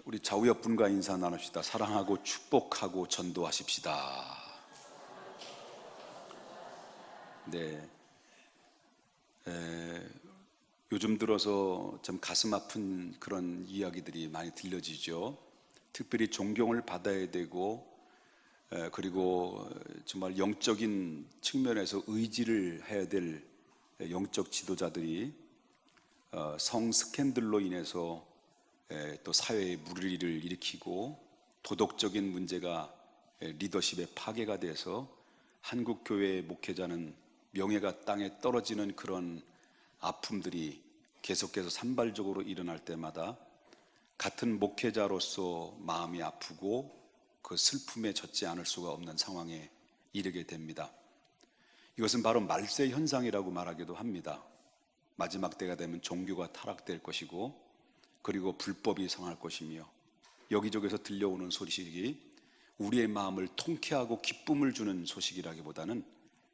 우리 좌우옆 분과 인사 나눕시다. 사랑하고 축복하고 전도하십시다. 네, 요즘 들어서 참 가슴 아픈 그런 이야기들이 많이 들려지죠. 특별히 존경을 받아야 되고, 그리고 정말 영적인 측면에서 의지를 해야 될 영적 지도자들이 성 스캔들로 인해서 또 사회에 물의를 일으키고 도덕적인 문제가 리더십의 파괴가 돼서 한국 교회의 목회자는 명예가 땅에 떨어지는 그런 아픔들이 계속해서 산발적으로 일어날 때마다 같은 목회자로서 마음이 아프고 그 슬픔에 젖지 않을 수가 없는 상황에 이르게 됩니다. 이것은 바로 말세 현상이라고 말하기도 합니다. 마지막 때가 되면 종교가 타락될 것이고, 그리고 불법이 성할 것이며, 여기저기서 들려오는 소식이 우리의 마음을 통쾌하고 기쁨을 주는 소식이라기보다는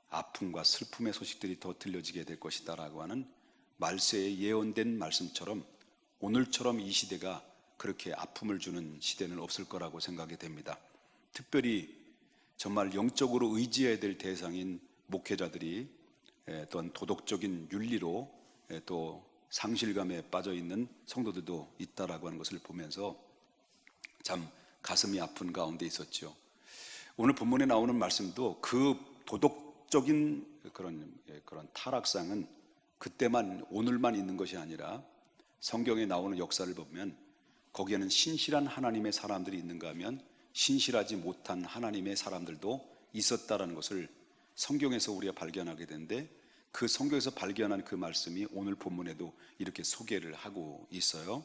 아픔과 슬픔의 소식들이 더 들려지게 될 것이다 라고 하는 말세에 예언된 말씀처럼 오늘처럼 이 시대가 그렇게 아픔을 주는 시대는 없을 거라고 생각이 됩니다. 특별히 정말 영적으로 의지해야 될 대상인 목회자들이 또한 도덕적인 윤리로 또 상실감에 빠져 있는 성도들도 있다라고 하는 것을 보면서 참 가슴이 아픈 가운데 있었죠. 오늘 본문에 나오는 말씀도 그 도덕적인 그런 타락상은 그때만 오늘만 있는 것이 아니라 성경에 나오는 역사를 보면 거기에는 신실한 하나님의 사람들이 있는가 하면 신실하지 못한 하나님의 사람들도 있었다라는 것을 성경에서 우리가 발견하게 되는데, 그 성경에서 발견한 그 말씀이 오늘 본문에도 이렇게 소개를 하고 있어요.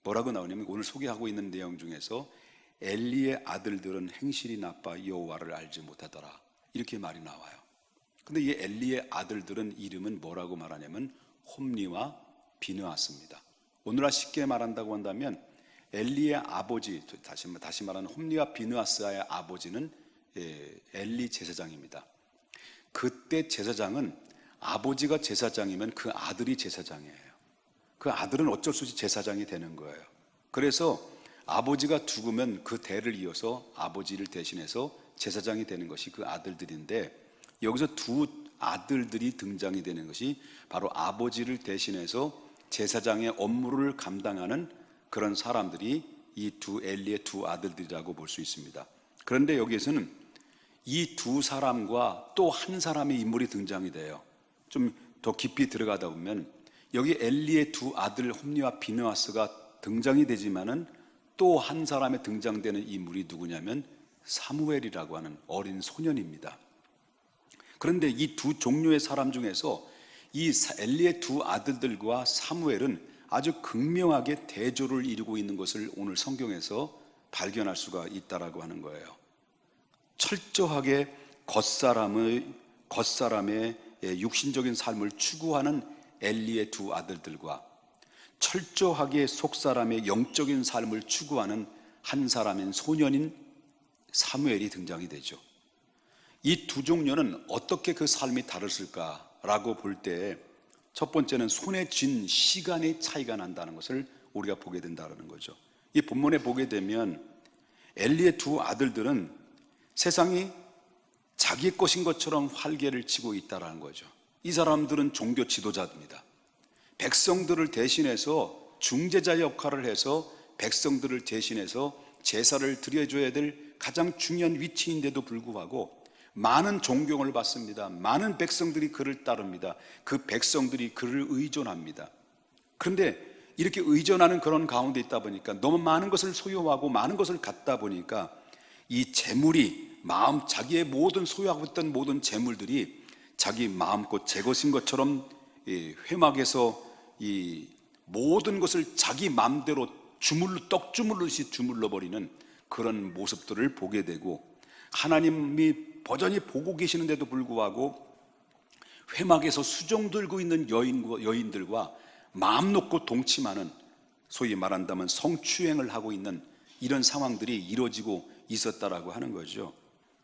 뭐라고 나오냐면 오늘 소개하고 있는 내용 중에서 엘리의 아들들은 행실이 나빠 여호와를 알지 못하더라, 이렇게 말이 나와요. 근데 이 엘리의 아들들은 이름은 뭐라고 말하냐면 홈리와 비느하스입니다. 오늘날 쉽게 말한다고 한다면 엘리의 아버지, 다시 말하는 홈리와 비느하스의 아버지는 엘리 제사장입니다. 그때 제사장은 아버지가 제사장이면 그 아들이 제사장이에요. 그 아들은 어쩔 수 없이 제사장이 되는 거예요. 그래서 아버지가 죽으면 그 대를 이어서 아버지를 대신해서 제사장이 되는 것이 그 아들들인데, 여기서 두 아들들이 등장이 되는 것이 바로 아버지를 대신해서 제사장의 업무를 감당하는 그런 사람들이 이 엘리의 두 아들들이라고 볼 수 있습니다. 그런데 여기에서는 이 두 사람과 또 한 사람의 인물이 등장이 돼요. 좀 더 깊이 들어가다 보면 여기 엘리의 두 아들 홈리와 비느하스가 등장이 되지만은 또 한 사람의 등장되는 인물이 누구냐면 사무엘이라고 하는 어린 소년입니다. 그런데 이 두 종류의 사람 중에서 이 엘리의 두 아들들과 사무엘은 아주 극명하게 대조를 이루고 있는 것을 오늘 성경에서 발견할 수가 있다라고 하는 거예요. 철저하게 겉사람의 육신적인 삶을 추구하는 엘리의 두 아들들과 철저하게 속사람의 영적인 삶을 추구하는 한 사람인 소년인 사무엘이 등장이 되죠. 이 두 종류는 어떻게 그 삶이 다르실까라고 볼 때 첫 번째는 손에 쥔 시간의 차이가 난다는 것을 우리가 보게 된다는 거죠. 이 본문에 보게 되면 엘리의 두 아들들은 세상이 자기 것인 것처럼 활개를 치고 있다는 거죠. 이 사람들은 종교 지도자입니다. 백성들을 대신해서 중재자 역할을 해서 백성들을 대신해서 제사를 드려줘야 될 가장 중요한 위치인데도 불구하고 많은 존경을 받습니다. 많은 백성들이 그를 따릅니다. 그 백성들이 그를 의존합니다. 그런데 이렇게 의존하는 그런 가운데 있다 보니까 너무 많은 것을 소유하고 많은 것을 갖다 보니까 이 재물이 자기의 모든 소유하고 있던 모든 재물들이 자기 마음껏 제 것인 것처럼 회막에서 이 모든 것을 자기 마음대로 떡 주물르듯이 주물러 버리는 그런 모습들을 보게 되고, 하나님이 버전히 보고 계시는데도 불구하고 회막에서 수종 들고 있는 여인들과 마음 놓고 동침하는, 소위 말한다면 성추행을 하고 있는 이런 상황들이 이루어지고 있었다라고 하는 거죠.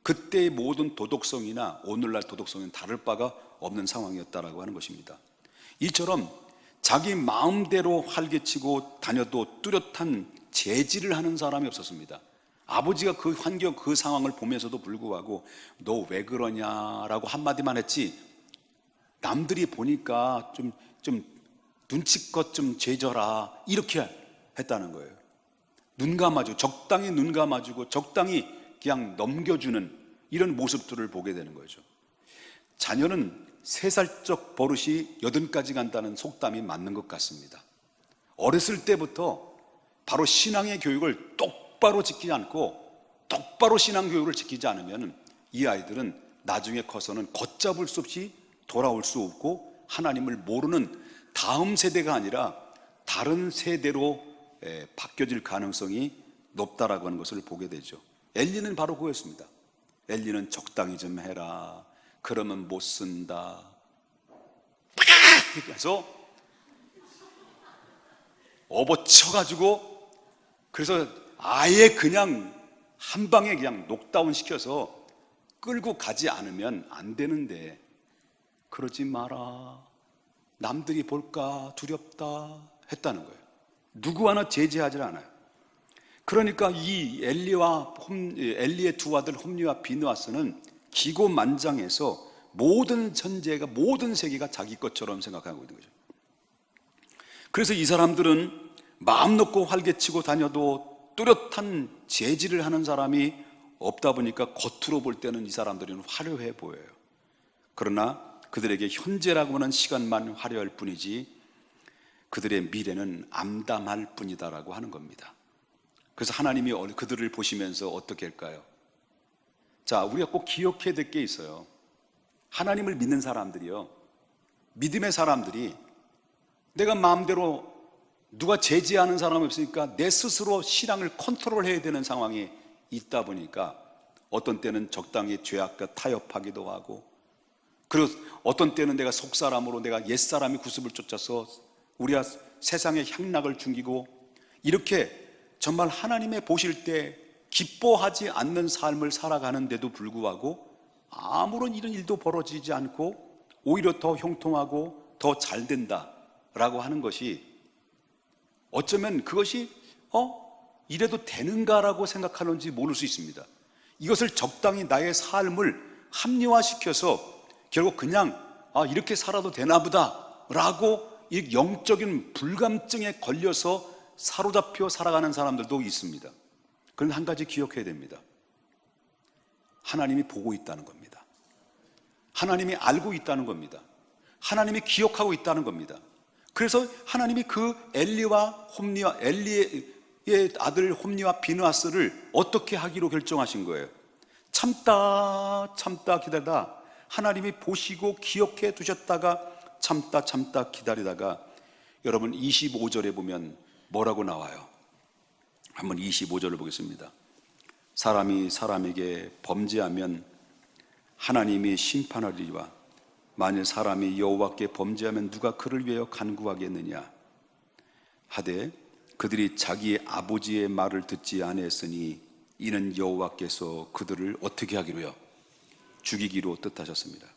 그때의 모든 도덕성이나 오늘날 도덕성은 다를 바가 없는 상황이었다라고 하는 것입니다. 이처럼 자기 마음대로 활개치고 다녀도 뚜렷한 제지를 하는 사람이 없었습니다. 아버지가 그 환경, 그 상황을 보면서도 불구하고 너 왜 그러냐라고 한마디만 했지, 남들이 보니까 좀 눈치껏 좀 죄져라 이렇게 했다는 거예요. 눈 감아주고, 적당히 눈 감아주고 적당히 그냥 넘겨주는 이런 모습들을 보게 되는 거죠. 자녀는 3살적 버릇이 80까지 간다는 속담이 맞는 것 같습니다. 어렸을 때부터 바로 신앙의 교육을 똑바로 지키지 않고, 똑바로 신앙 교육을 지키지 않으면 이 아이들은 나중에 커서는 걷잡을 수 없이 돌아올 수 없고 하나님을 모르는 다음 세대가 아니라 다른 세대로 바뀌어질 가능성이 높다라고 하는 것을 보게 되죠. 엘리는 바로 그거였습니다. 엘리는 적당히 좀 해라, 그러면 못 쓴다, 이렇게 해서 업어쳐가지고, 그래서 아예 그냥 한 방에 그냥 녹다운 시켜서 끌고 가지 않으면 안 되는데, 그러지 마라, 남들이 볼까 두렵다 했다는 거예요. 누구 하나 제지하지 않아요. 그러니까 이 엘리의 두 아들 홈리와 비느하스는 기고만장해서 모든 전제가, 모든 세계가 자기 것처럼 생각하고 있는 거죠. 그래서 이 사람들은 마음 놓고 활개치고 다녀도 뚜렷한 제지를 하는 사람이 없다 보니까 겉으로 볼 때는 이 사람들은 화려해 보여요. 그러나 그들에게 현재라고 하는 시간만 화려할 뿐이지 그들의 미래는 암담할 뿐이다라고 하는 겁니다. 그래서 하나님이 그들을 보시면서 어떻게 할까요? 자, 우리가 꼭 기억해야 될 게 있어요. 하나님을 믿는 사람들이요, 믿음의 사람들이 내가 마음대로 누가 제지하는 사람이 없으니까 내 스스로 신앙을 컨트롤해야 되는 상황이 있다 보니까 어떤 때는 적당히 죄악과 타협하기도 하고, 그리고 어떤 때는 내가 속사람으로 내가 옛사람이 구습을 쫓아서 우리가 세상에 향락을 중기고, 이렇게 정말 하나님의 보실 때 기뻐하지 않는 삶을 살아가는데도 불구하고 아무런 이런 일도 벌어지지 않고 오히려 더 형통하고 더 잘 된다라고 하는 것이, 어쩌면 그것이 이래도 되는가라고 생각하는지 모를 수 있습니다. 이것을 적당히 나의 삶을 합리화시켜서 결국 그냥 이렇게 살아도 되나 보다 라고 이 영적인 불감증에 걸려서 사로잡혀 살아가는 사람들도 있습니다. 그런데 한 가지 기억해야 됩니다. 하나님이 보고 있다는 겁니다. 하나님이 알고 있다는 겁니다. 하나님이 기억하고 있다는 겁니다. 그래서 하나님이 그 엘리의 아들 홈리와 비느하스를 어떻게 하기로 결정하신 거예요? 참다 기다리다 하나님이 보시고 기억해 두셨다가 참다 기다리다가, 여러분 25절에 보면 뭐라고 나와요? 한번 25절을 보겠습니다. 사람이 사람에게 범죄하면 하나님이 심판하리와 만일 사람이 여호와께 범죄하면 누가 그를 위하여 간구하겠느냐 하되 그들이 자기의 아버지의 말을 듣지 아니했으니 이는 여호와께서 그들을 어떻게 하기로요? 죽이기로 뜻하셨습니다.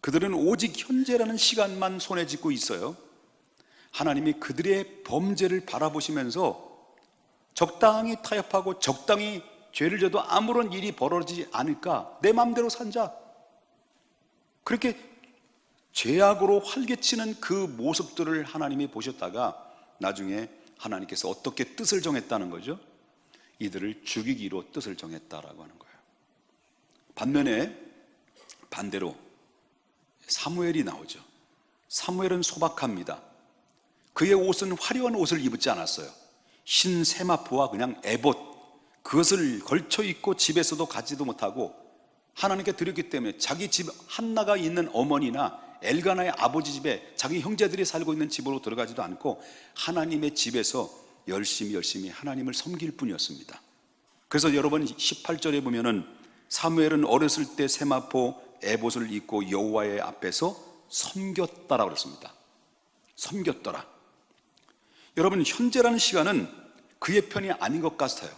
그들은 오직 현재라는 시간만 손에 쥐고 있어요. 하나님이 그들의 범죄를 바라보시면서 적당히 타협하고 적당히 죄를 져도 아무런 일이 벌어지지 않을까, 내 마음대로 살자, 그렇게 죄악으로 활개치는 그 모습들을 하나님이 보셨다가 나중에 하나님께서 어떻게 뜻을 정했다는 거죠? 이들을 죽이기로 뜻을 정했다라고 하는 거예요. 반대로 사무엘이 나오죠. 사무엘은 소박합니다. 그의 옷은 화려한 옷을 입지 않았어요. 흰 세마포와 그냥 에봇, 그것을 걸쳐 입고 집에서도 가지도 못하고 하나님께 드렸기 때문에 자기 집 한나가 있는 어머니나 엘가나의 아버지 집에 자기 형제들이 살고 있는 집으로 들어가지도 않고 하나님의 집에서 열심히 하나님을 섬길 뿐이었습니다. 그래서 여러분 18절에 보면은 사무엘은 어렸을 때 세마포 에봇을 입고 여호와의 앞에서 섬겼다라고 그랬습니다. 섬겼더라. 여러분 현재라는 시간은 그의 편이 아닌 것 같아요.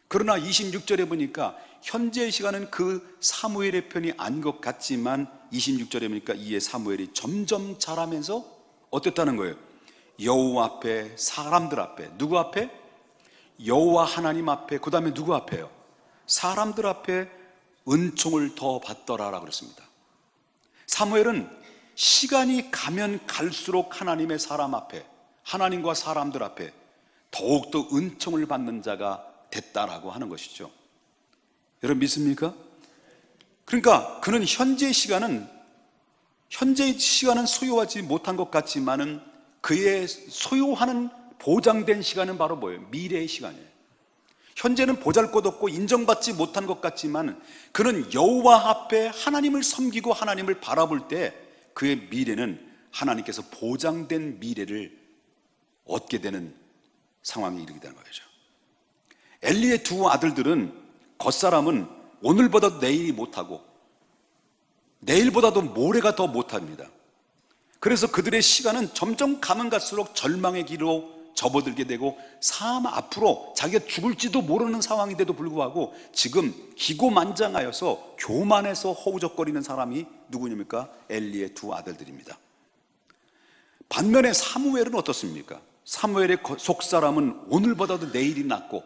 그러나 26절에 보니까 현재의 시간은 그 사무엘의 편이 아닌 것 같지만 26절에 보니까 이에 사무엘이 점점 자라면서 어땠다는 거예요? 여호와 앞에, 사람들 앞에. 누구 앞에? 여호와 하나님 앞에. 그 다음에 누구 앞에요? 사람들 앞에 은총을 더 받더라라고 그랬습니다. 사무엘은 시간이 가면 갈수록 하나님의 사람 앞에, 하나님과 사람들 앞에 더욱더 은총을 받는 자가 됐다라고 하는 것이죠. 여러분 믿습니까? 그러니까 그는 현재의 시간은 소유하지 못한 것 같지만은 그의 소유하는 보장된 시간은 바로 뭐예요? 미래의 시간이에요. 현재는 보잘것없고 인정받지 못한 것 같지만 그는 여호와 앞에 하나님을 섬기고 하나님을 바라볼 때 그의 미래는 하나님께서 보장된 미래를 얻게 되는 상황에 이르게 되는 거죠. 엘리의 두 아들들은 겉사람은 오늘보다도 내일이 못하고 내일보다도 모레가 더 못합니다. 그래서 그들의 시간은 점점 가면 갈수록 절망의 길로 접어들게 되고 삶 앞으로 자기가 죽을지도 모르는 상황인데도 불구하고 지금 기고만장하여서 교만해서 허우적거리는 사람이 누구입니까? 엘리의 두 아들들입니다. 반면에 사무엘은 어떻습니까? 사무엘의 속사람은 오늘보다도 내일이 낫고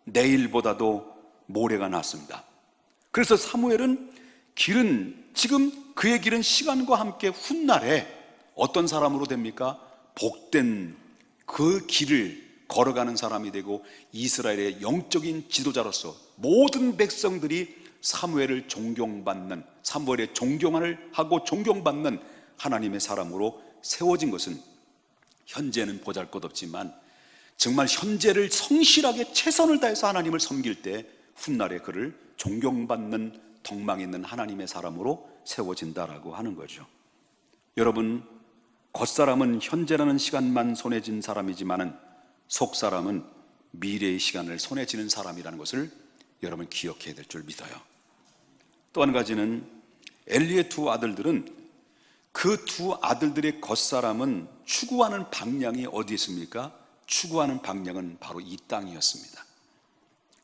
내일보다도 모레가 낫습니다. 그래서 사무엘은 지금 그의 길은 시간과 함께 훗날에 어떤 사람으로 됩니까? 복된 그 길을 걸어가는 사람이 되고 이스라엘의 영적인 지도자로서 모든 백성들이 사무엘을 존경받는, 사무엘의 존경을 하고 존경받는 하나님의 사람으로 세워진 것은 현재는 보잘것없지만 정말 현재를 성실하게 최선을 다해서 하나님을 섬길 때 훗날에 그를 존경받는 덕망 있는 하나님의 사람으로 세워진다라고 하는 거죠. 여러분, 겉사람은 현재라는 시간만 손에 쥔 사람이지만은 속사람은 미래의 시간을 손에 쥐는 사람이라는 것을 여러분 기억해야 될 줄 믿어요. 또 한 가지는 엘리의 두 아들들은 그 두 아들들의 겉사람은 추구하는 방향이 어디 있습니까? 추구하는 방향은 바로 이 땅이었습니다.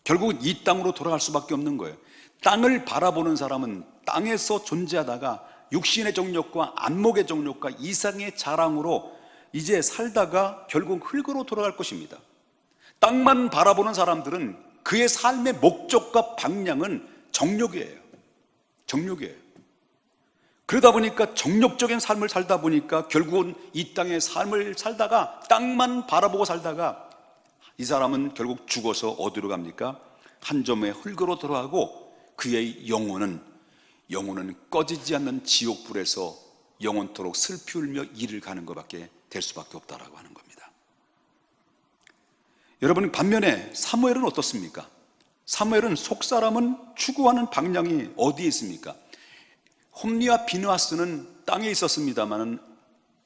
결국은 이 땅으로 돌아갈 수밖에 없는 거예요. 땅을 바라보는 사람은 땅에서 존재하다가 육신의 정욕과 안목의 정욕과 이상의 자랑으로 이제 살다가 결국 흙으로 돌아갈 것입니다. 땅만 바라보는 사람들은 그의 삶의 목적과 방향은 정욕이에요. 정욕이에요. 그러다 보니까 정욕적인 삶을 살다 보니까 결국은 이 땅의 삶을 살다가 땅만 바라보고 살다가 이 사람은 결국 죽어서 어디로 갑니까? 한 점의 흙으로 돌아가고 그의 영혼은 꺼지지 않는 지옥불에서 영원토록 슬피 울며 이를 가는 것밖에 될 수밖에 없다라고 하는 겁니다. 여러분, 반면에 사무엘은 어떻습니까? 사무엘은 속사람은 추구하는 방향이 어디에 있습니까? 홈리와 비느하스는 땅에 있었습니다만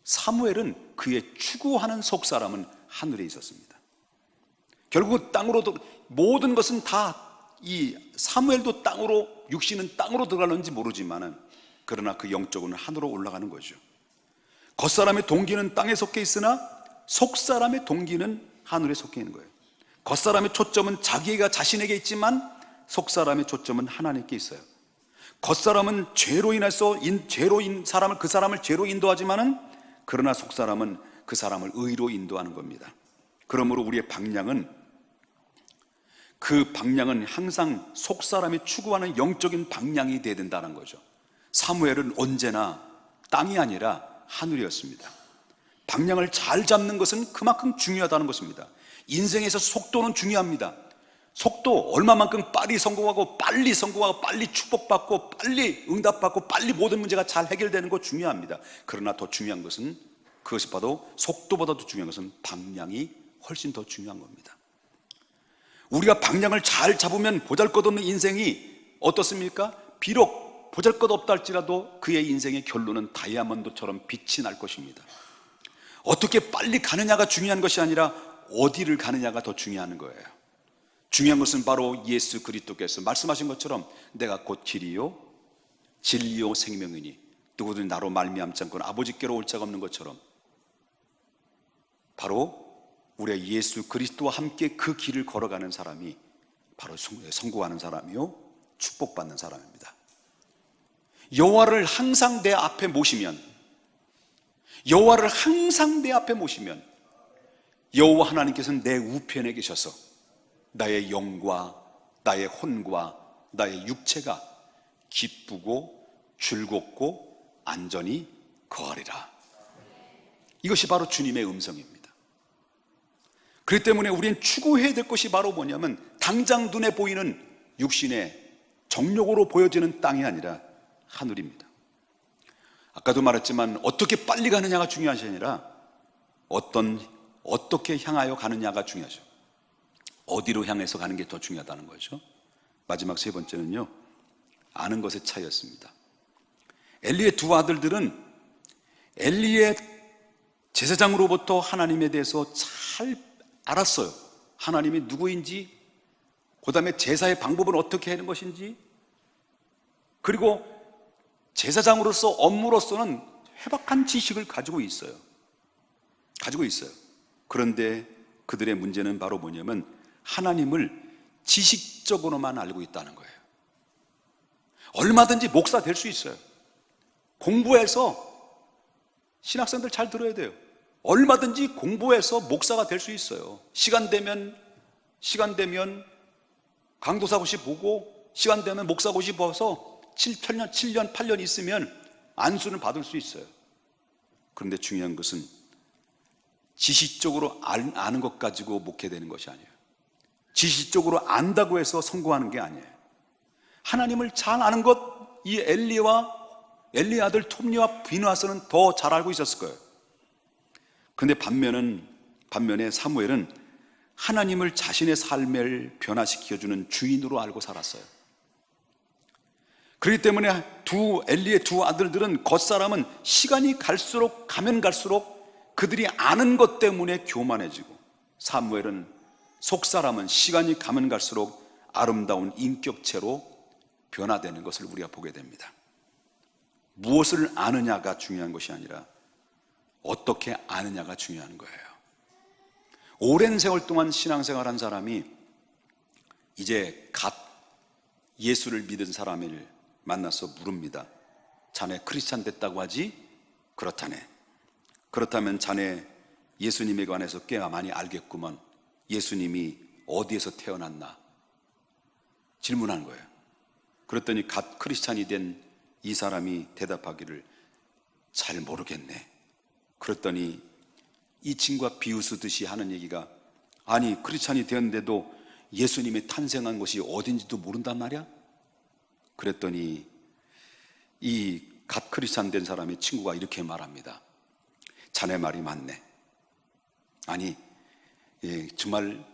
사무엘은 그의 추구하는 속사람은 하늘에 있었습니다. 결국 땅으로 모든 것은 다 이 사무엘도 땅으로, 육신은 땅으로 들어가는지 모르지만은 그러나 그 영적은 하늘로 올라가는 거죠. 겉사람의 동기는 땅에 속해 있으나 속사람의 동기는 하늘에 속해 있는 거예요. 겉사람의 초점은 자기가 자신에게 있지만 속사람의 초점은 하나님께 있어요. 겉사람은 죄로 인해서 그 사람을 죄로 인도하지만은 그러나 속사람은 그 사람을 의로 인도하는 겁니다. 그러므로 우리의 방향은 항상 속사람이 추구하는 영적인 방향이 되어야 된다는 거죠. 사무엘은 언제나 땅이 아니라 하늘이었습니다. 방향을 잘 잡는 것은 그만큼 중요하다는 것입니다. 인생에서 속도는 중요합니다. 속도, 얼마만큼 빨리 성공하고 빨리 축복받고 빨리 응답받고 빨리 모든 문제가 잘 해결되는 거 중요합니다. 그러나 더 중요한 것은, 그것이 바로 속도보다도 중요한 것은 방향이 훨씬 더 중요한 겁니다. 우리가 방향을 잘 잡으면 보잘것없는 인생이 어떻습니까? 비록 보잘것없다 할지라도 그의 인생의 결론은 다이아몬드처럼 빛이 날 것입니다. 어떻게 빨리 가느냐가 중요한 것이 아니라 어디를 가느냐가 더 중요한 거예요. 중요한 것은 바로 예수 그리스도께서 말씀하신 것처럼 내가 곧 길이요 진리요 생명이니 누구든 나로 말미암지 않고는 아버지께로 올 자가 없는 것처럼 바로 우리의 예수 그리스도와 함께 그 길을 걸어가는 사람이 바로 성공하는 사람이요 축복받는 사람입니다. 여호와를 항상 내 앞에 모시면, 여호와를 항상 내 앞에 모시면 여호와 하나님께서는 내 우편에 계셔서 나의 영과 나의 혼과 나의 육체가 기쁘고 즐겁고 안전히 거하리라. 이것이 바로 주님의 음성입니다. 그렇기 때문에 우리는 추구해야 될 것이 바로 뭐냐면 당장 눈에 보이는 육신의 정욕으로 보여지는 땅이 아니라 하늘입니다. 아까도 말했지만 어떻게 빨리 가느냐가 중요한 것이 아니라 어떻게 향하여 가느냐가 중요하죠. 어디로 향해서 가는 게 더 중요하다는 거죠. 마지막 세 번째는요, 아는 것의 차이였습니다. 엘리의 두 아들들은 엘리의 제사장으로부터 하나님에 대해서 잘 알았어요. 하나님이 누구인지, 그 다음에 제사의 방법은 어떻게 하는 것인지, 그리고 제사장으로서 업무로서는 해박한 지식을 가지고 있어요. 그런데 그들의 문제는 바로 뭐냐면 하나님을 지식적으로만 알고 있다는 거예요. 얼마든지 목사 될 수 있어요. 공부해서, 신학생들 잘 들어야 돼요. 얼마든지 공부해서 목사가 될 수 있어요. 시간 되면 강도사고시 보고, 시간 되면 목사고시 봐서 7년, 8년 있으면 안수는 받을 수 있어요. 그런데 중요한 것은 지식적으로 아는 것 가지고 목회되는 것이 아니에요. 지식적으로 안다고 해서 성공하는 게 아니에요. 하나님을 잘 아는 것, 이 엘리 아들 톱니와 비누아스는 더 잘 알고 있었을 거예요. 그런데 반면에 사무엘은 하나님을 자신의 삶을 변화시켜주는 주인으로 알고 살았어요. 그렇기 때문에 엘리의 두 아들들은 겉사람은 시간이 가면 갈수록 그들이 아는 것 때문에 교만해지고, 사무엘은 속사람은 시간이 가면 갈수록 아름다운 인격체로 변화되는 것을 우리가 보게 됩니다. 무엇을 아느냐가 중요한 것이 아니라 어떻게 아느냐가 중요한 거예요. 오랜 세월 동안 신앙생활한 사람이 이제 갓 예수를 믿은 사람을 만나서 물읍니다. 자네 크리스찬 됐다고 하지? 그렇다네. 그렇다면 자네 예수님에 관해서 꽤 많이 알겠구먼. 예수님이 어디에서 태어났나? 질문한 거예요. 그랬더니 갓 크리스찬이 된 이 사람이 대답하기를 잘 모르겠네. 그랬더니 이 친구가 비웃으듯이 하는 얘기가, 아니 크리스찬이 되었는데도 예수님이 탄생한 것이 어딘지도 모른단 말이야? 그랬더니 이 갓 크리스찬 된 사람의 친구가 이렇게 말합니다. 자네 말이 맞네. 아니 정말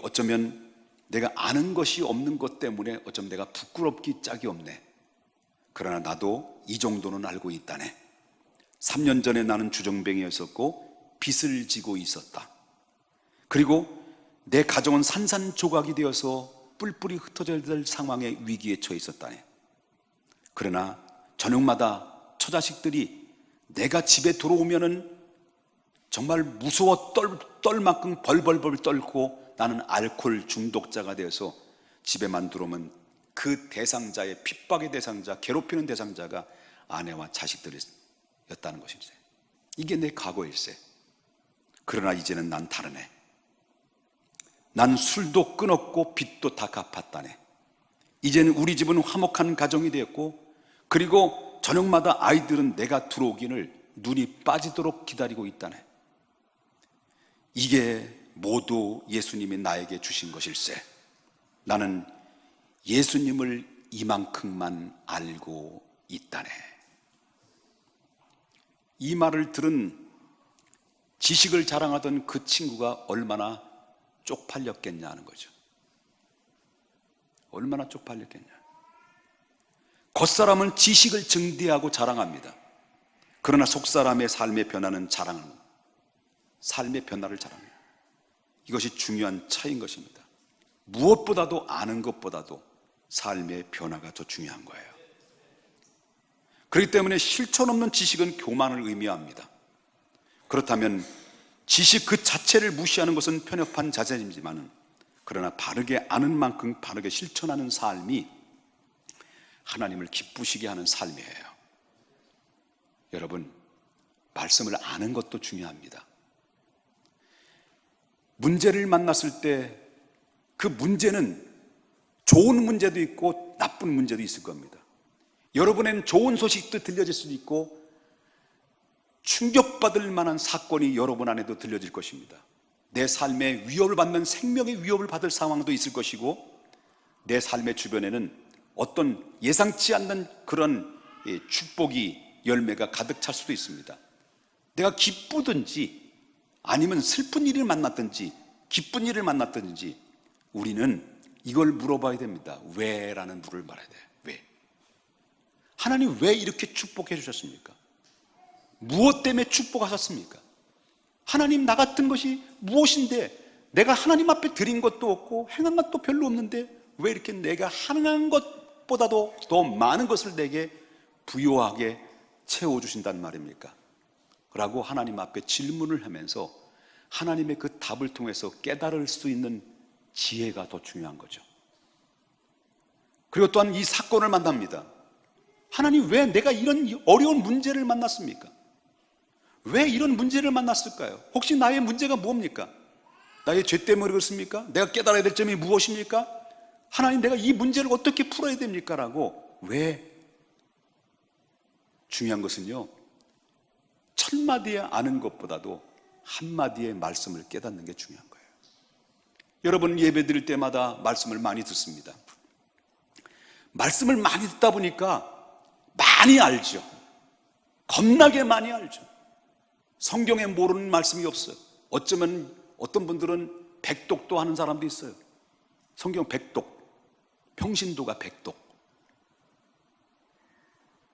어쩌면 내가 아는 것이 없는 것 때문에 어쩌면 내가 부끄럽기 짝이 없네. 그러나 나도 이 정도는 알고 있다네. 3년 전에 나는 주정뱅이였었고 빚을 지고 있었다. 그리고 내 가정은 산산조각이 되어서 뿔뿔이 흩어져야 될 상황의 위기에 처해 있었다네. 그러나 저녁마다 처자식들이 내가 집에 들어오면은 정말 무서워 떨 만큼 벌벌벌 떨고, 나는 알코올 중독자가 되어서 집에만 들어오면 그 대상자의 핍박의 대상자, 괴롭히는 대상자가 아내와 자식들이었다는 것입니다. 이게 내 과거일세. 그러나 이제는 난 다르네. 난 술도 끊었고 빚도 다 갚았다네. 이제는 우리 집은 화목한 가정이 되었고, 그리고 저녁마다 아이들은 내가 들어오기를 눈이 빠지도록 기다리고 있다네. 이게 모두 예수님이 나에게 주신 것일세. 나는 예수님을 이만큼만 알고 있다네. 이 말을 들은 지식을 자랑하던 그 친구가 얼마나 쪽팔렸겠냐는 거죠. 얼마나 쪽팔렸겠냐. 겉사람은 지식을 증대하고 자랑합니다. 그러나 속사람의 삶의 변화는 삶의 변화를 자랑해요. 이것이 중요한 차이인 것입니다. 무엇보다도 아는 것보다도 삶의 변화가 더 중요한 거예요. 그렇기 때문에 실천 없는 지식은 교만을 의미합니다. 그렇다면 지식 그 자체를 무시하는 것은 편협한 자세이지만, 그러나 바르게 아는 만큼 바르게 실천하는 삶이 하나님을 기쁘시게 하는 삶이에요. 여러분, 말씀을 아는 것도 중요합니다. 문제를 만났을 때 그 문제는 좋은 문제도 있고 나쁜 문제도 있을 겁니다. 여러분에는 좋은 소식도 들려질 수도 있고 충격받을 만한 사건이 여러분 안에도 들려질 것입니다. 내 삶에 위협을 받는 생명의 위협을 받을 상황도 있을 것이고 내 삶의 주변에는 어떤 예상치 않는 그런 축복이 열매가 가득 찰 수도 있습니다. 내가 기쁘든지 아니면 슬픈 일을 만났든지 기쁜 일을 만났든지 우리는 이걸 물어봐야 됩니다. 왜? 라는 물을 말해야 돼요. 왜? 하나님 왜 이렇게 축복해 주셨습니까? 무엇 때문에 축복하셨습니까? 하나님 나 같은 것이 무엇인데 내가 하나님 앞에 드린 것도 없고 행한 것도 별로 없는데 왜 이렇게 내가 행한 것보다도 더 많은 것을 내게 부요하게 채워주신단 말입니까? 라고 하나님 앞에 질문을 하면서 하나님의 그 답을 통해서 깨달을 수 있는 지혜가 더 중요한 거죠. 그리고 또한 이 사건을 만납니다. 하나님 왜 내가 이런 어려운 문제를 만났습니까? 왜 이런 문제를 만났을까요? 혹시 나의 문제가 뭡니까? 나의 죄 때문에 그렇습니까? 내가 깨달아야 될 점이 무엇입니까? 하나님 내가 이 문제를 어떻게 풀어야 됩니까? 라고 왜? 중요한 것은요, 천마디에 아는 것보다도 한마디의 말씀을 깨닫는 게 중요한 거예요. 여러분 예배 드릴 때마다 말씀을 많이 듣습니다. 말씀을 많이 듣다 보니까 많이 알죠. 겁나게 많이 알죠. 성경에 모르는 말씀이 없어요. 어쩌면 어떤 분들은 백독도 하는 사람도 있어요. 성경 백독, 평신도가 백독.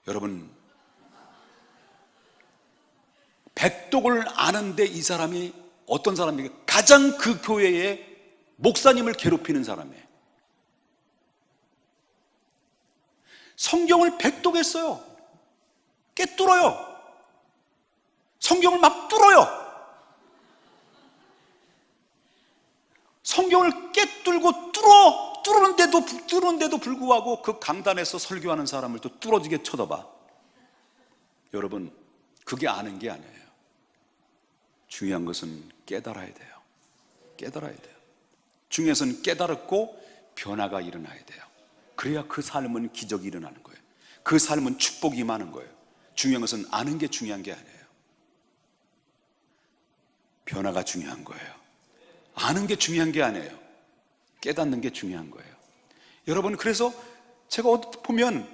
여러분 백독을 아는데 이 사람이 어떤 사람입니까? 가장 그 교회의 목사님을 괴롭히는 사람이에요. 성경을 백독했어요. 꿰뚫어요. 성경을 막 뚫어요. 성경을 꿰뚫고 뚫는데도 불구하고 그 강단에서 설교하는 사람을 또 뚫어지게 쳐다봐. 여러분 그게 아는 게 아니에요. 중요한 것은 깨달아야 돼요. 깨달아야 돼요. 중요해서는 깨달았고 변화가 일어나야 돼요. 그래야 그 삶은 기적이 일어나는 거예요. 그 삶은 축복이 많은 거예요. 중요한 것은 아는 게 중요한 게 아니에요. 변화가 중요한 거예요. 아는 게 중요한 게 아니에요. 깨닫는 게 중요한 거예요. 여러분 그래서 제가 보면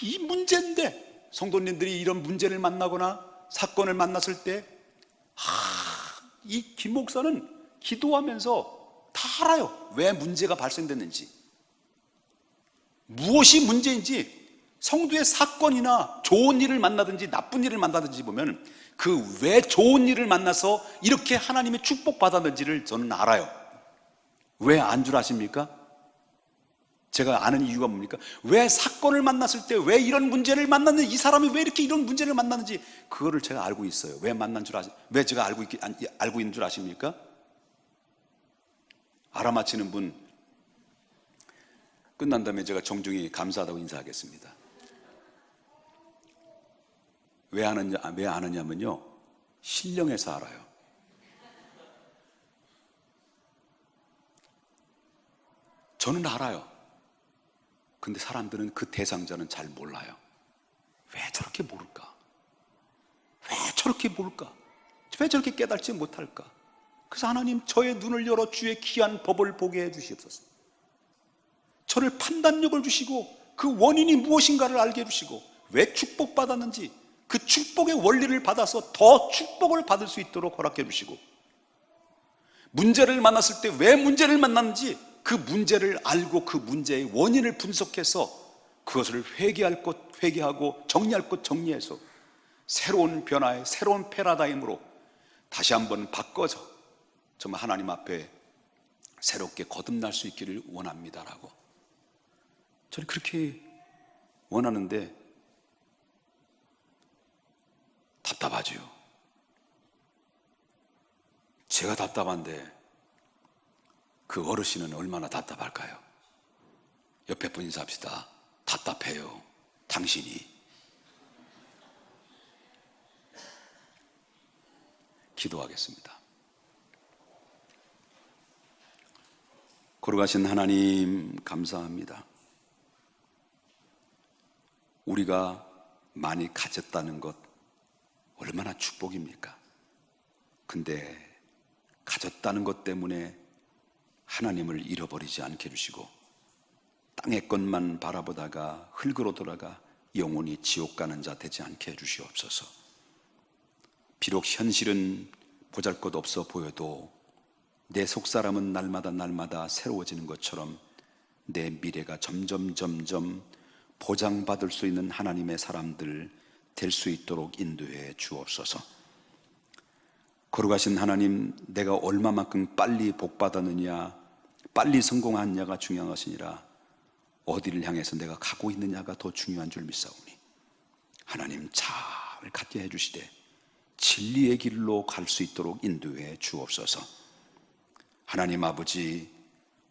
이 문제인데 성도님들이 이런 문제를 만나거나 사건을 만났을 때 이 김 목사는 기도하면서 다 알아요. 왜 문제가 발생됐는지, 무엇이 문제인지. 성도의 사건이나 좋은 일을 만나든지 나쁜 일을 만나든지 보면 그 왜 좋은 일을 만나서 이렇게 하나님의 축복받았는지를 저는 알아요. 왜 안 줄 아십니까? 제가 아는 이유가 뭡니까? 왜 사건을 만났을 때 왜 이런 문제를 만났는지, 이 사람이 왜 이렇게 이런 문제를 만났는지 그거를 제가 알고 있어요. 왜 만난 줄 왜 제가 알고 있는 줄 아십니까? 알아맞히는 분 끝난 다음에 제가 정중히 감사하다고 인사하겠습니다. 왜 아느냐면요, 신령해서 알아요. 저는 알아요. 근데 사람들은 그 대상자는 잘 몰라요. 왜 저렇게 모를까? 왜 저렇게 모를까? 왜 저렇게 깨닫지 못할까? 그래서 하나님 저의 눈을 열어 주의 귀한 법을 보게 해 주시옵소서. 저를 판단력을 주시고 그 원인이 무엇인가를 알게 해주시고 왜 축복받았는지 그 축복의 원리를 받아서 더 축복을 받을 수 있도록 허락해 주시고, 문제를 만났을 때 왜 문제를 만났는지 그 문제를 알고 그 문제의 원인을 분석해서 그것을 회개할 것 회개하고 정리할 것 정리해서 새로운 변화의 새로운 패러다임으로 다시 한번 바꿔서 정말 하나님 앞에 새롭게 거듭날 수 있기를 원합니다라고 저는 그렇게 원하는데 답답하죠. 제가 답답한데 그 어르신은 얼마나 답답할까요? 옆에 분 인사합시다. 답답해요. 당신이. 기도하겠습니다. 거룩하신 하나님, 감사합니다. 우리가 많이 가졌다는 것 얼마나 축복입니까? 근데 가졌다는 것 때문에 하나님을 잃어버리지 않게 해주시고 땅의 것만 바라보다가 흙으로 돌아가 영원히 지옥 가는 자 되지 않게 해주시옵소서. 비록 현실은 보잘것없어 보여도 내 속사람은 날마다 새로워지는 것처럼 내 미래가 점점 보장받을 수 있는 하나님의 사람들 될 수 있도록 인도해 주옵소서. 거룩하신 하나님, 내가 얼마만큼 빨리 복받았느냐, 빨리 성공하느냐가 중요한 것이 아니라 어디를 향해서 내가 가고 있느냐가 더 중요한 줄 믿사오니 하나님 잘 갖게 해주시되 진리의 길로 갈 수 있도록 인도해 주옵소서. 하나님 아버지,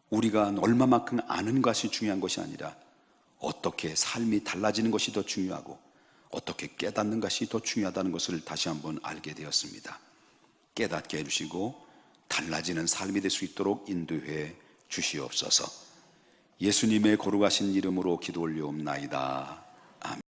우리가 얼마만큼 아는 것이 중요한 것이 아니라 어떻게 삶이 달라지는 것이 더 중요하고 어떻게 깨닫는 것이 더 중요하다는 것을 다시 한번 알게 되었습니다. 깨닫게 해주시고 달라지는 삶이 될 수 있도록 인도해 주시옵소서. 예수님의 거룩하신 이름으로 기도 올려옵나이다.